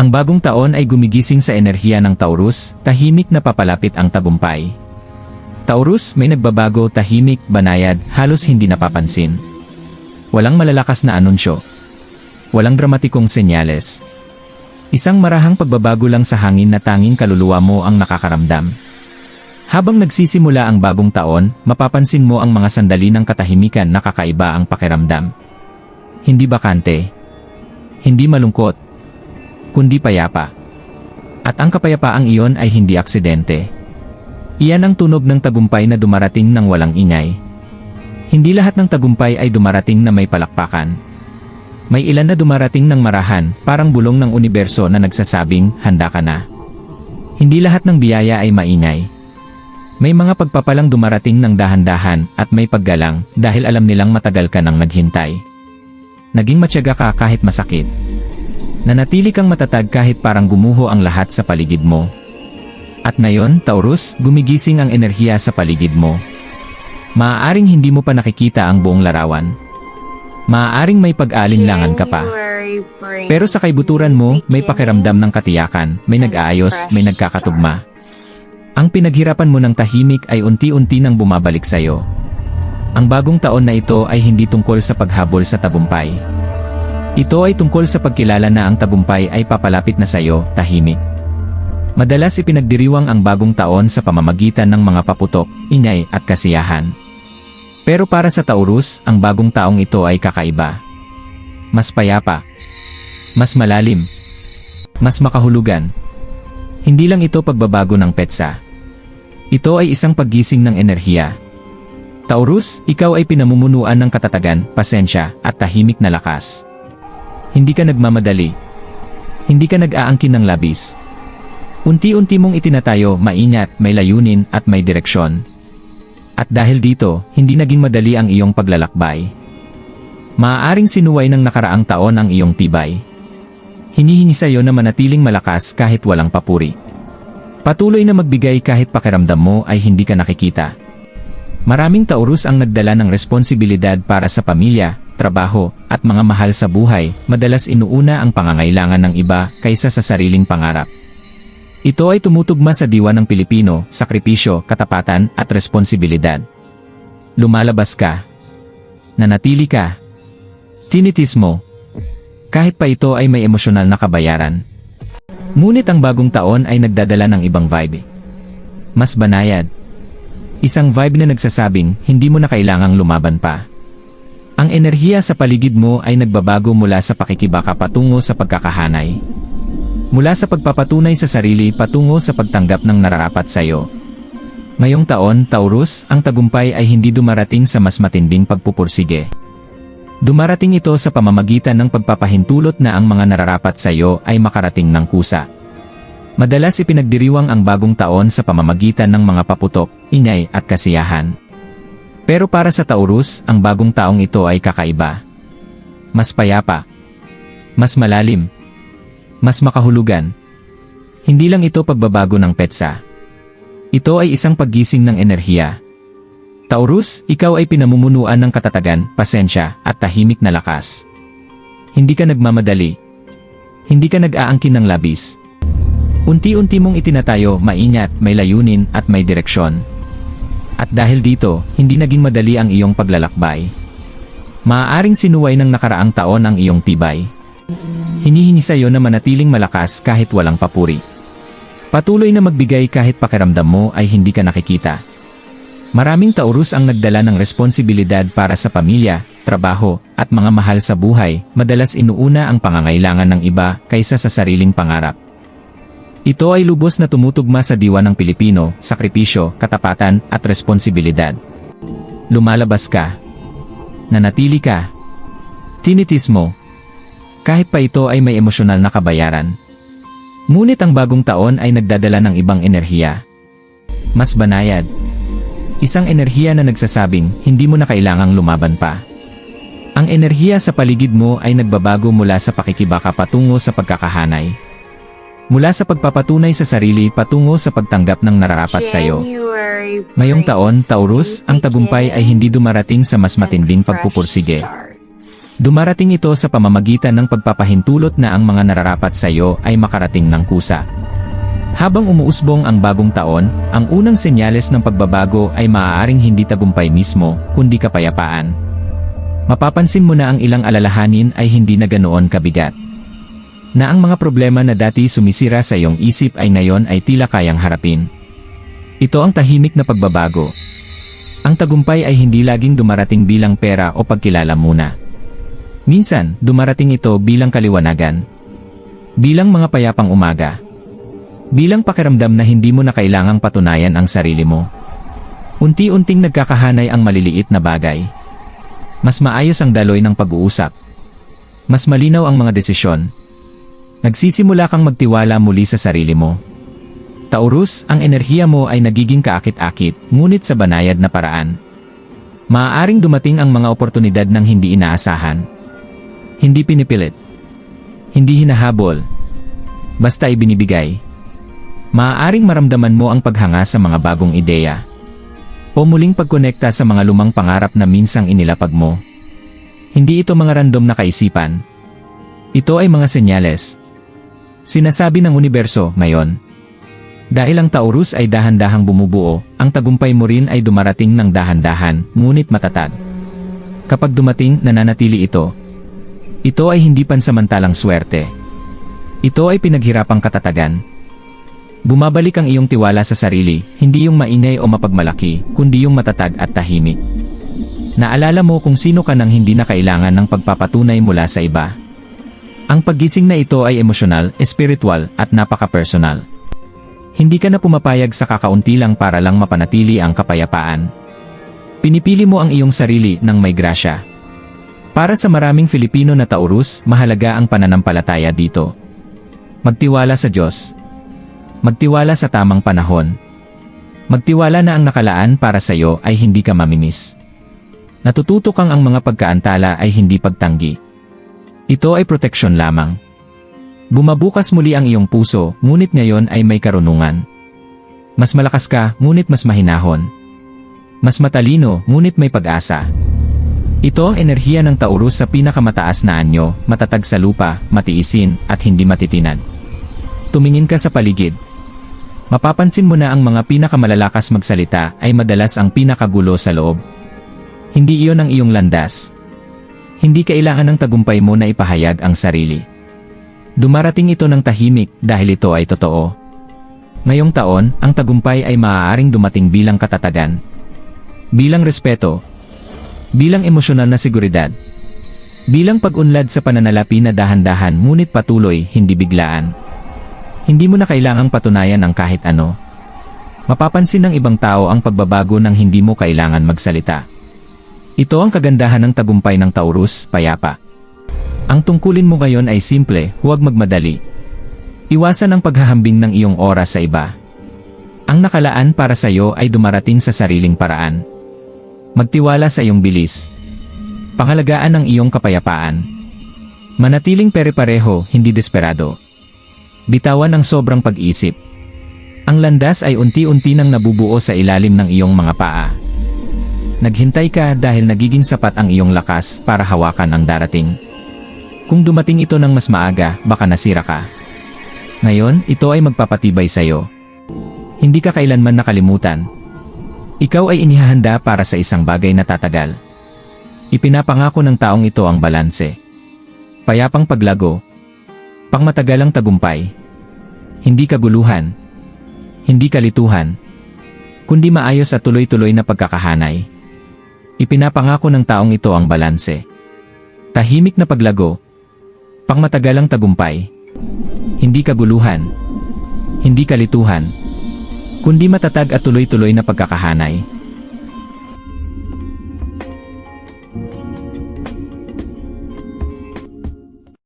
Ang bagong taon ay gumigising sa enerhiya ng Taurus, tahimik na papalapit ang tagumpay. Taurus, may nagbabago, tahimik, banayad, halos hindi napapansin. Walang malalakas na anunsyo. Walang dramatikong senyales. Isang marahang pagbabago lang sa hangin na tanging kaluluwa mo ang nakakaramdam. Habang nagsisimula ang bagong taon, mapapansin mo ang mga sandali ng katahimikan na kakaiba ang pakiramdam. Hindi bakante. Hindi malungkot. Kundi payapa. At ang kapayapaang iyon ay hindi aksidente. Iyan ang tunog ng tagumpay na dumarating ng walang ingay. Hindi lahat ng tagumpay ay dumarating na may palakpakan. May ilan na dumarating ng marahan, parang bulong ng universo na nagsasabing, handa ka na. Hindi lahat ng biyaya ay maingay. May mga pagpapalang dumarating ng dahan-dahan at may paggalang dahil alam nilang matagal ka nang naghintay. Naging matyaga ka kahit masakit. Nanatili kang matatag kahit parang gumuho ang lahat sa paligid mo. At ngayon, Taurus, gumigising ang enerhiya sa paligid mo. Maaaring hindi mo pa nakikita ang buong larawan. Maaaring may pag-aalinlangan ka pa. Pero sa kaibuturan mo, may pakiramdam ng katiyakan, may nag-aayos, may nagkakatugma. Ang pinaghirapan mo ng tahimik ay unti-unti nang bumabalik sa'yo. Ang bagong taon na ito ay hindi tungkol sa paghabol sa tagumpay. Ito ay tungkol sa pagkilala na ang tagumpay ay papalapit na sa'yo, tahimik. Madalas ipinagdiriwang ang bagong taon sa pamamagitan ng mga paputok, ingay at kasiyahan. Pero para sa Taurus, ang bagong taong ito ay kakaiba. Mas payapa. Mas malalim. Mas makahulugan. Hindi lang ito pagbabago ng petsa. Ito ay isang paggising ng enerhiya. Taurus, ikaw ay pinamumunuan ng katatagan, pasensya, at tahimik na lakas. Hindi ka nagmamadali. Hindi ka nag-aangkin ng labis. Unti-unti mong itinatayo, maingat, may layunin, at may direksyon. At dahil dito, hindi naging madali ang iyong paglalakbay. Maaaring sinuway ng nakaraang taon ang iyong tibay. Hinihingi sa iyo na manatiling malakas kahit walang papuri. Patuloy na magbigay kahit pakiramdam mo ay hindi ka nakikita. Maraming Taurus ang nagdala ng responsibilidad para sa pamilya, trabaho, at mga mahal sa buhay, madalas inuuna ang pangangailangan ng iba kaysa sa sariling pangarap. Ito ay tumutugma sa diwa ng Pilipino, sakripisyo, katapatan, at responsibilidad. Lumalabas ka. Nanatili ka. Tinitis mo. Kahit pa ito ay may emosyonal na kabayaran. Ngunit ang bagong taon ay nagdadala ng ibang vibe. Mas banayad. Isang vibe na nagsasabing, hindi mo na kailangang lumaban pa. Ang enerhiya sa paligid mo ay nagbabago mula sa pakikibaka patungo sa pagkakahanay. Mula sa pagpapatunay sa sarili patungo sa pagtanggap ng nararapat sa iyo. Ngayong taon, Taurus, ang tagumpay ay hindi dumarating sa mas matinding pagpupursige. Dumarating ito sa pamamagitan ng pagpapahintulot na ang mga nararapat sa iyo ay makarating ng kusa. Madalas ipinagdiriwang ang bagong taon sa pamamagitan ng mga paputok, ingay at kasiyahan. Pero para sa Taurus, ang bagong taong ito ay kakaiba. Mas payapa. Mas malalim. Mas makahulugan. Hindi lang ito pagbabago ng petsa. Ito ay isang paggising ng enerhiya. Taurus, ikaw ay pinamumunuan ng katatagan, pasensya, at tahimik na lakas. Hindi ka nagmamadali. Hindi ka nag-aangkin ng labis. Unti-unti mong itinatayo, maingat, may layunin, at may direksyon. At dahil dito, hindi naging madali ang iyong paglalakbay. Maaaring sinuway ng nakaraang taon ang iyong tibay. Hinihingi sa iyo na manatiling malakas kahit walang papuri. Patuloy na magbigay kahit pakiramdam mo ay hindi ka nakikita. Maraming Taurus ang nagdala ng responsibilidad para sa pamilya, trabaho, at mga mahal sa buhay, madalas inuuna ang pangangailangan ng iba kaysa sa sariling pangarap. Ito ay lubos na tumutugma sa diwa ng Pilipino, sakripisyo, katapatan, at responsibilidad. Lumalabas ka. Nanatili ka. Tinitis mo. Kahit pa ito ay may emosyonal na kabayaran. Ngunit ang bagong taon ay nagdadala ng ibang enerhiya. Mas banayad. Isang enerhiya na nagsasabing, hindi mo na kailangang lumaban pa. Ang enerhiya sa paligid mo ay nagbabago mula sa pakikibaka patungo sa pagkakahanay. Mula sa pagpapatunay sa sarili patungo sa pagtanggap ng nararapat sa iyo. Ngayong taon, Taurus, ang tagumpay ay hindi dumarating sa mas matinding pagpupursige. Dumarating ito sa pamamagitan ng pagpapahintulot na ang mga nararapat sa iyo ay makarating ng kusa. Habang umuusbong ang bagong taon, ang unang senyales ng pagbabago ay maaaring hindi tagumpay mismo, kundi kapayapaan. Mapapansin mo na ang ilang alalahanin ay hindi na ganoon kabigat. Na ang mga problema na dati sumisira sa iyong isip ay ngayon ay tila kayang harapin. Ito ang tahimik na pagbabago. Ang tagumpay ay hindi laging dumarating bilang pera o pagkilala muna. Minsan, dumarating ito bilang kaliwanagan. Bilang mga payapang umaga. Bilang pakiramdam na hindi mo na kailangang patunayan ang sarili mo. Unti-unting nagkakahanay ang maliliit na bagay. Mas maayos ang daloy ng pag-uusap. Mas malinaw ang mga desisyon. Nagsisimula kang magtiwala muli sa sarili mo. Taurus, ang enerhiya mo ay nagiging kaakit-akit, ngunit sa banayad na paraan. Maaaring dumating ang mga oportunidad ng hindi inaasahan. Hindi pinipilit. Hindi hinahabol. Basta ibinibigay. Maaaring maramdaman mo ang paghanga sa mga bagong ideya. O muling pagkonekta sa mga lumang pangarap na minsang inilapag mo. Hindi ito mga random na kaisipan. Ito ay mga senyales. Sinasabi ng universo, ngayon. Dahil ang Taurus ay dahan-dahang bumubuo, ang tagumpay mo rin ay dumarating ng dahan-dahan, ngunit matatag. Kapag dumating, nananatili ito. Ito ay hindi pansamantalang swerte. Ito ay pinaghirapang katatagan. Bumabalik ang iyong tiwala sa sarili, hindi yung maingay o mapagmalaki, kundi yung matatag at tahimik. Naalala mo kung sino ka nang hindi na kailangan ng pagpapatunay mula sa iba. Ang paggising na ito ay emosyonal, espiritual, at napaka-personal. Hindi ka na pumapayag sa kakaunti lang para lang mapanatili ang kapayapaan. Pinipili mo ang iyong sarili ng may grasya. Para sa maraming Filipino na Taurus, mahalaga ang pananampalataya dito. Magtiwala sa Diyos. Magtiwala sa tamang panahon. Magtiwala na ang nakalaan para sa iyo ay hindi ka mamimiss. Natututo kang ang mga pagkaantala ay hindi pagtanggi. Ito ay proteksyon lamang. Bumabukas muli ang iyong puso, ngunit ngayon ay may karunungan. Mas malakas ka, ngunit mas mahinahon. Mas matalino, ngunit may pag-asa. Ito ang enerhiya ng Taurus sa pinakamataas na anyo, matatag sa lupa, matiisin, at hindi matitinag. Tumingin ka sa paligid. Mapapansin mo na ang mga pinakamalalakas magsalita ay madalas ang pinakagulo sa loob. Hindi iyon ang iyong landas. Hindi kailangan ng tagumpay mo na ipahayag ang sarili. Dumarating ito ng tahimik dahil ito ay totoo. Ngayong taon, ang tagumpay ay maaaring dumating bilang katatagan. Bilang respeto. Bilang emosyonal na seguridad. Bilang pag-unlad sa pananalapi na dahan-dahan ngunit patuloy, hindi biglaan. Hindi mo na kailangang patunayan ang kahit ano. Mapapansin ng ibang tao ang pagbabago nang hindi mo kailangan magsalita. Ito ang kagandahan ng tagumpay ng Taurus, payapa. Ang tungkulin mo ngayon ay simple, huwag magmadali. Iwasan ang paghahambing ng iyong oras sa iba. Ang nakalaan para sa iyo ay dumarating sa sariling paraan. Magtiwala sa iyong bilis. Pangalagaan ang iyong kapayapaan. Manatiling pare-pareho, hindi desperado. Bitawan ang sobrang pag-isip. Ang landas ay unti-unti nang nabubuo sa ilalim ng iyong mga paa. Naghintay ka dahil nagiging sapat ang iyong lakas para hawakan ang darating. Kung dumating ito ng mas maaga, baka nasira ka. Ngayon, ito ay magpapatibay sa iyo. Hindi ka kailanman nakalimutan. Ikaw ay inihahanda para sa isang bagay na tatagal. Ipinapangako ng taong ito ang balanse. Payapang paglago. Pangmatagalang tagumpay. Hindi kaguluhan. Hindi kalituhan. Kundi maayos at tuloy-tuloy na pagkakahanay. Ipinapangako ng taong ito ang balanse. Tahimik na paglago. Pangmatagalang tagumpay. Hindi kaguluhan. Hindi kalituhan. Kundi matatag at tuloy-tuloy na pagkakahanay.